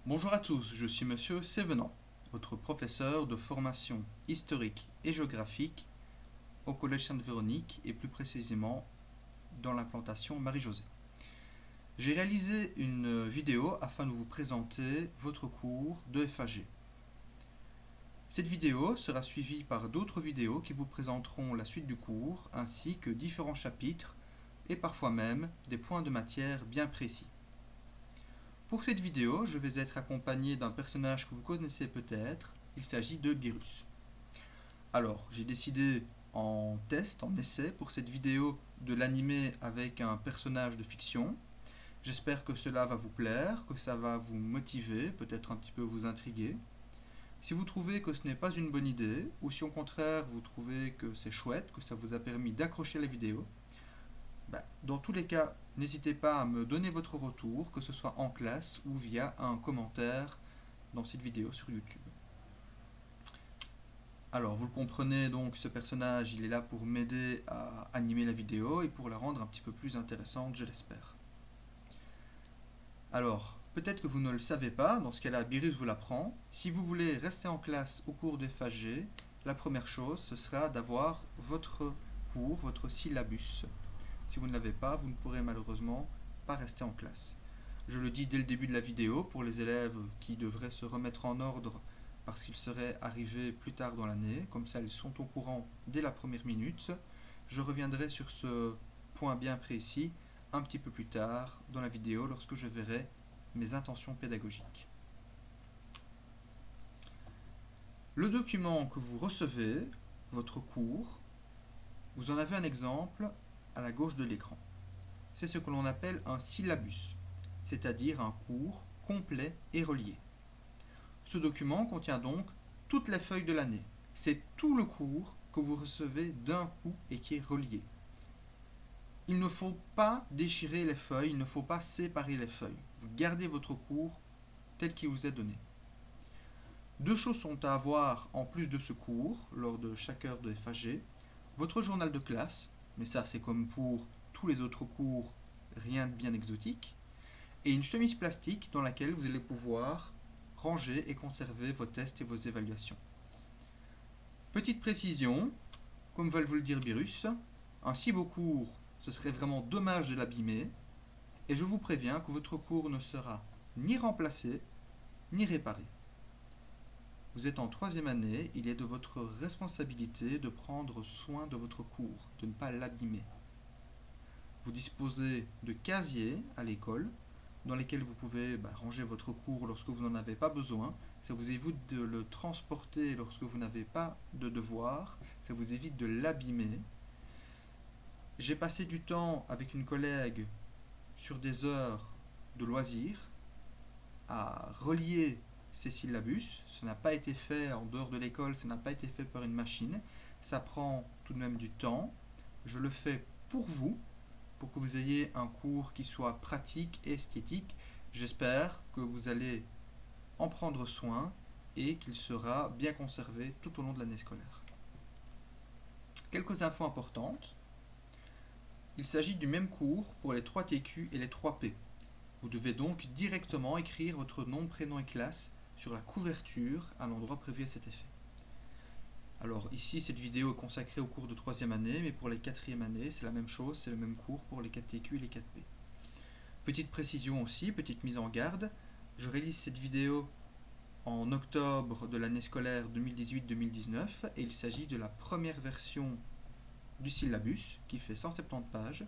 Bonjour à tous, je suis Monsieur Sévenant, votre professeur de formation historique et géographique au Collège Sainte-Véronique et plus précisément dans l'implantation Marie-Josée. J'ai réalisé une vidéo afin de vous présenter votre cours de FAG. Cette vidéo sera suivie par d'autres vidéos qui vous présenteront la suite du cours ainsi que différents chapitres et parfois même des points de matière bien précis. Pour cette vidéo, je vais être accompagné d'un personnage que vous connaissez peut-être, il s'agit de Birus. Alors, j'ai décidé en test, en essai pour cette vidéo de l'animer avec un personnage de fiction. J'espère que cela va vous plaire, que ça va vous motiver, peut-être un petit peu vous intriguer. Si vous trouvez que ce n'est pas une bonne idée, ou si au contraire vous trouvez que c'est chouette, que ça vous a permis d'accrocher la vidéo, dans tous les cas, n'hésitez pas à me donner votre retour, que ce soit en classe ou via un commentaire dans cette vidéo sur YouTube. Alors, vous le comprenez, donc ce personnage, il est là pour m'aider à animer la vidéo et pour la rendre un petit peu plus intéressante, je l'espère. Alors, peut-être que vous ne le savez pas, dans ce cas-là, Birus vous l'apprend. Si vous voulez rester en classe au cours de FAG, la première chose, ce sera d'avoir votre cours, votre syllabus. Si vous ne l'avez pas, vous ne pourrez malheureusement pas rester en classe. Je le dis dès le début de la vidéo pour les élèves qui devraient se remettre en ordre parce qu'ils seraient arrivés plus tard dans l'année, comme ça ils sont au courant dès la première minute. Je reviendrai sur ce point bien précis un petit peu plus tard dans la vidéo lorsque je verrai mes intentions pédagogiques. Le document que vous recevez, votre cours, vous en avez un exemple à la gauche de l'écran. C'est ce que l'on appelle un syllabus, c'est-à-dire un cours complet et relié. Ce document contient donc toutes les feuilles de l'année. C'est tout le cours que vous recevez d'un coup et qui est relié. Il ne faut pas déchirer les feuilles, il ne faut pas séparer les feuilles. Vous gardez votre cours tel qu'il vous est donné. Deux choses sont à avoir en plus de ce cours, lors de chaque heure de FAG. Votre journal de classe, mais ça c'est comme pour tous les autres cours, rien de bien exotique, et une chemise plastique dans laquelle vous allez pouvoir ranger et conserver vos tests et vos évaluations. Petite précision, comme va vous le dire Birus, un si beau cours, ce serait vraiment dommage de l'abîmer, et je vous préviens que votre cours ne sera ni remplacé, ni réparé. Vous êtes en 3e année, il est de votre responsabilité de prendre soin de votre cours, de ne pas l'abîmer. Vous disposez de casiers à l'école dans lesquels vous pouvez ranger votre cours lorsque vous n'en avez pas besoin. Ça vous évite de le transporter lorsque vous n'avez pas de devoir. Ça vous évite de l'abîmer. J'ai passé du temps avec une collègue sur des heures de loisirs à relier ces syllabus. Ça n'a pas été fait en dehors de l'école, ça n'a pas été fait par une machine. Ça prend tout de même du temps. Je le fais pour vous, pour que vous ayez un cours qui soit pratique et esthétique. J'espère que vous allez en prendre soin et qu'il sera bien conservé tout au long de l'année scolaire. Quelques infos importantes. Il s'agit du même cours pour les 3 TQ et les 3 P. Vous devez donc directement écrire votre nom, prénom et classe sur la couverture à l'endroit prévu à cet effet. Alors ici, cette vidéo est consacrée au cours de 3e année, mais pour les 4e années, c'est la même chose, c'est le même cours pour les 4 TQ et les 4 P. Petite précision aussi, petite mise en garde, je réalise cette vidéo en octobre de l'année scolaire 2018-2019 et il s'agit de la première version du syllabus qui fait 170 pages.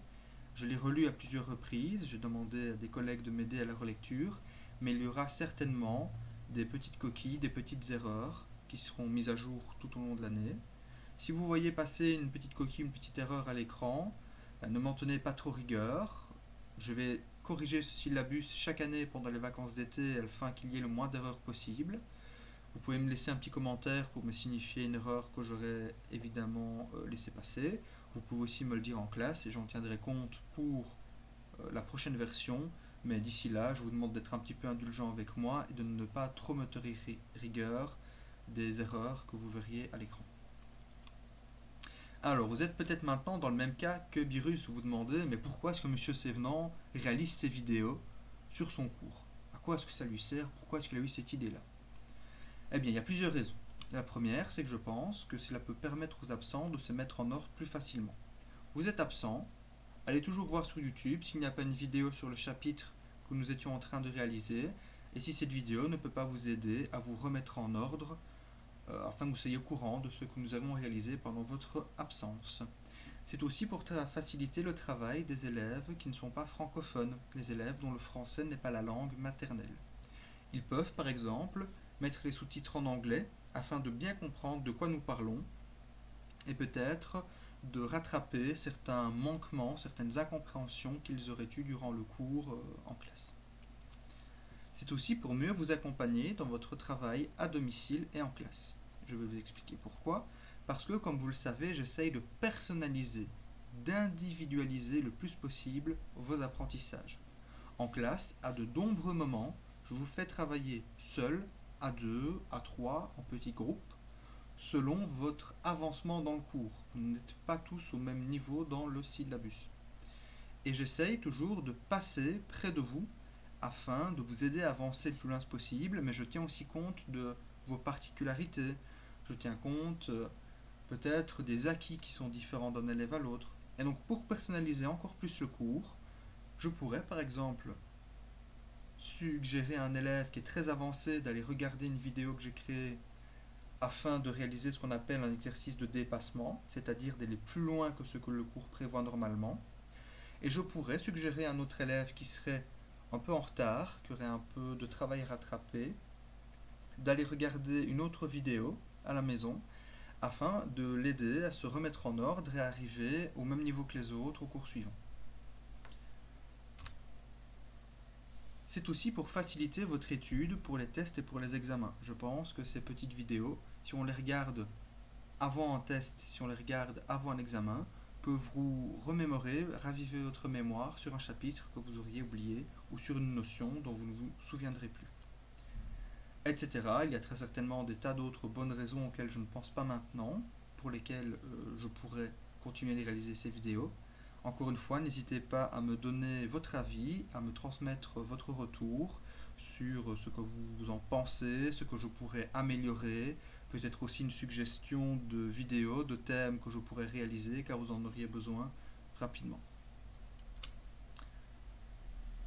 Je l'ai relu à plusieurs reprises, j'ai demandé à des collègues de m'aider à la relecture, mais il y aura certainement des petites coquilles, des petites erreurs qui seront mises à jour tout au long de l'année. Si vous voyez passer une petite coquille, une petite erreur à l'écran, ne m'en tenez pas trop rigueur. Je vais corriger ce syllabus chaque année pendant les vacances d'été afin qu'il y ait le moins d'erreurs possible. Vous pouvez me laisser un petit commentaire pour me signifier une erreur que j'aurais évidemment laissé passer. Vous pouvez aussi me le dire en classe et j'en tiendrai compte pour la prochaine version. Mais d'ici là, je vous demande d'être un petit peu indulgent avec moi et de ne pas trop me tenir rigueur des erreurs que vous verriez à l'écran. Alors, vous êtes peut-être maintenant dans le même cas que Birus, vous vous demandez, mais pourquoi est-ce que M. Sévenant réalise ces vidéos sur son cours? quoi est-ce que ça lui sert, pourquoi est-ce qu'il a eu cette idée-là? Eh bien, il y a plusieurs raisons. La première, c'est que je pense que cela peut permettre aux absents de se mettre en ordre plus facilement. Vous êtes absent, allez toujours voir sur YouTube s'il n'y a pas une vidéo sur le chapitre que nous étions en train de réaliser, et si cette vidéo ne peut pas vous aider à vous remettre en ordre, afin que vous soyez au courant de ce que nous avons réalisé pendant votre absence. C'est aussi pour faciliter le travail des élèves qui ne sont pas francophones, les élèves dont le français n'est pas la langue maternelle. Ils peuvent par exemple mettre les sous-titres en anglais afin de bien comprendre de quoi nous parlons et peut-être de rattraper certains manquements, certaines incompréhensions qu'ils auraient eues durant le cours en classe. C'est aussi pour mieux vous accompagner dans votre travail à domicile et en classe. Je vais vous expliquer pourquoi. Parce que, comme vous le savez, j'essaye de personnaliser, d'individualiser le plus possible vos apprentissages. En classe, à de nombreux moments, je vous fais travailler seul, à 2, à 3, en petits groupes, selon votre avancement dans le cours. Vous n'êtes pas tous au même niveau dans le syllabus. Et j'essaye toujours de passer près de vous afin de vous aider à avancer le plus loin possible, mais je tiens aussi compte de vos particularités. Je tiens compte peut-être des acquis qui sont différents d'un élève à l'autre. Et donc pour personnaliser encore plus le cours, je pourrais par exemple suggérer à un élève qui est très avancé d'aller regarder une vidéo que j'ai créée afin de réaliser ce qu'on appelle un exercice de dépassement, c'est-à-dire d'aller plus loin que ce que le cours prévoit normalement. Et je pourrais suggérer à un autre élève qui serait un peu en retard, qui aurait un peu de travail à rattraper, d'aller regarder une autre vidéo à la maison afin de l'aider à se remettre en ordre et à arriver au même niveau que les autres au cours suivant. C'est aussi pour faciliter votre étude pour les tests et pour les examens. Je pense que ces petites vidéos, si on les regarde avant un test, si on les regarde avant un examen, peuvent vous remémorer, raviver votre mémoire sur un chapitre que vous auriez oublié ou sur une notion dont vous ne vous souviendrez plus. Etc. Il y a très certainement des tas d'autres bonnes raisons auxquelles je ne pense pas maintenant, pour lesquelles je pourrais continuer à réaliser ces vidéos. Encore une fois, n'hésitez pas à me donner votre avis, à me transmettre votre retour sur ce que vous en pensez, ce que je pourrais améliorer, peut-être aussi une suggestion de vidéos, de thèmes que je pourrais réaliser car vous en auriez besoin rapidement.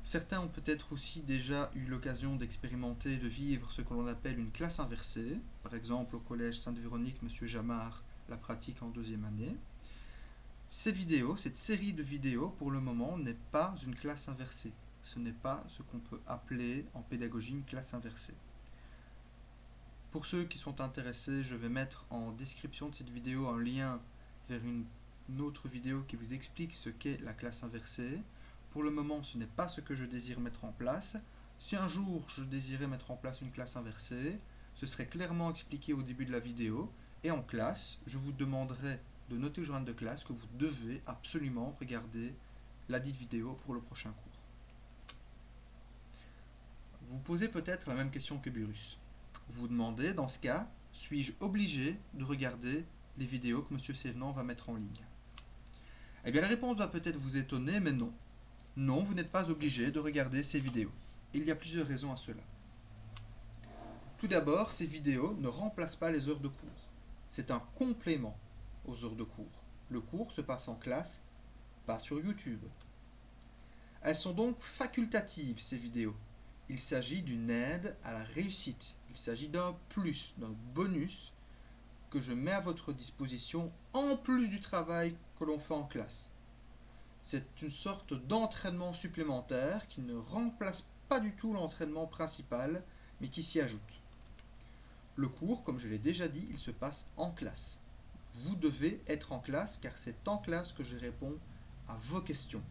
Certains ont peut-être aussi déjà eu l'occasion d'expérimenter et de vivre ce que l'on appelle une classe inversée. Par exemple, au collège Sainte-Véronique, M. Jamard la pratique en 2e année. Ces vidéos, cette série de vidéos, pour le moment, n'est pas une classe inversée. Ce n'est pas ce qu'on peut appeler en pédagogie une classe inversée. Pour ceux qui sont intéressés, je vais mettre en description de cette vidéo un lien vers une autre vidéo qui vous explique ce qu'est la classe inversée. Pour le moment, ce n'est pas ce que je désire mettre en place. Si un jour je désirais mettre en place une classe inversée, ce serait clairement expliqué au début de la vidéo. Et en classe, je vous demanderai de noter au journal de classe que vous devez absolument regarder la dite vidéo pour le prochain cours. Vous posez peut-être la même question que Burrus. Vous vous demandez, dans ce cas, suis-je obligé de regarder les vidéos que M. Sévenant va mettre en ligne? Eh bien, la réponse va peut-être vous étonner, mais non. Non, vous n'êtes pas obligé de regarder ces vidéos. Il y a plusieurs raisons à cela. Tout d'abord, ces vidéos ne remplacent pas les heures de cours. C'est un complément aux heures de cours. Le cours se passe en classe, pas sur YouTube. Elles sont donc facultatives, ces vidéos. Il s'agit d'une aide à la réussite. Il s'agit d'un plus, d'un bonus que je mets à votre disposition en plus du travail que l'on fait en classe. C'est une sorte d'entraînement supplémentaire qui ne remplace pas du tout l'entraînement principal, mais qui s'y ajoute. Le cours, comme je l'ai déjà dit, il se passe en classe. Vous devez être en classe car c'est en classe que je réponds à vos questions.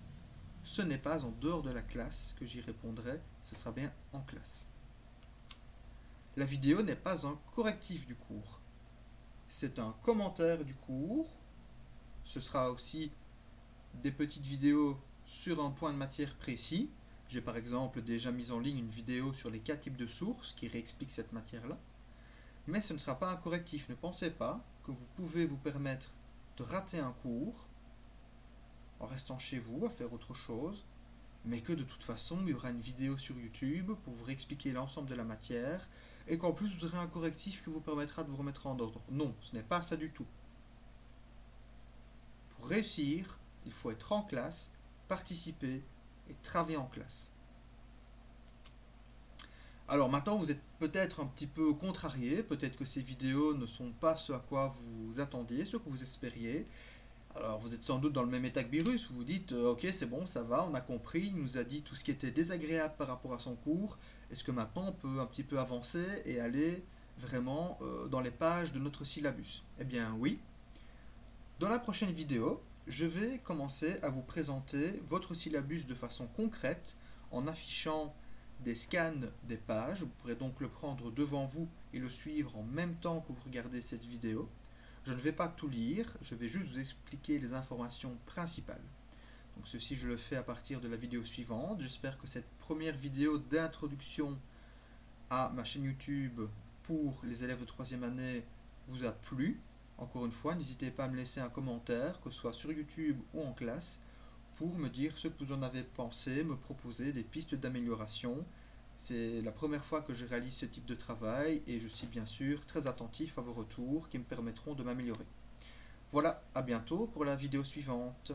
Ce n'est pas en dehors de la classe que j'y répondrai, ce sera bien en classe. La vidéo n'est pas un correctif du cours. C'est un commentaire du cours. Ce sera aussi des petites vidéos sur un point de matière précis. J'ai par exemple déjà mis en ligne une vidéo sur les 4 types de sources qui réexplique cette matière-là. Mais ce ne sera pas un correctif. Ne pensez pas que vous pouvez vous permettre de rater un cours en restant chez vous à faire autre chose, mais que de toute façon, il y aura une vidéo sur YouTube pour vous réexpliquer l'ensemble de la matière, et qu'en plus, vous aurez un correctif qui vous permettra de vous remettre en ordre. Non, ce n'est pas ça du tout. Pour réussir, il faut être en classe, participer et travailler en classe. Alors maintenant, vous êtes peut-être un petit peu contrarié, peut-être que ces vidéos ne sont pas ce à quoi vous attendiez, ce que vous espériez. Alors vous êtes sans doute dans le même état que Birus, vous vous dites ok c'est bon, ça va, on a compris, il nous a dit tout ce qui était désagréable par rapport à son cours, est-ce que maintenant on peut un petit peu avancer et aller vraiment dans les pages de notre syllabus? Eh bien oui, dans la prochaine vidéo, je vais commencer à vous présenter votre syllabus de façon concrète en affichant des scans des pages. Vous pourrez donc le prendre devant vous et le suivre en même temps que vous regardez cette vidéo. Je ne vais pas tout lire, je vais juste vous expliquer les informations principales. Donc ceci, je le fais à partir de la vidéo suivante. J'espère que cette première vidéo d'introduction à ma chaîne YouTube pour les élèves de 3e année vous a plu. Encore une fois, n'hésitez pas à me laisser un commentaire, que ce soit sur YouTube ou en classe, pour me dire ce que vous en avez pensé, me proposer des pistes d'amélioration. C'est la première fois que je réalise ce type de travail et je suis bien sûr très attentif à vos retours qui me permettront de m'améliorer. Voilà, à bientôt pour la vidéo suivante.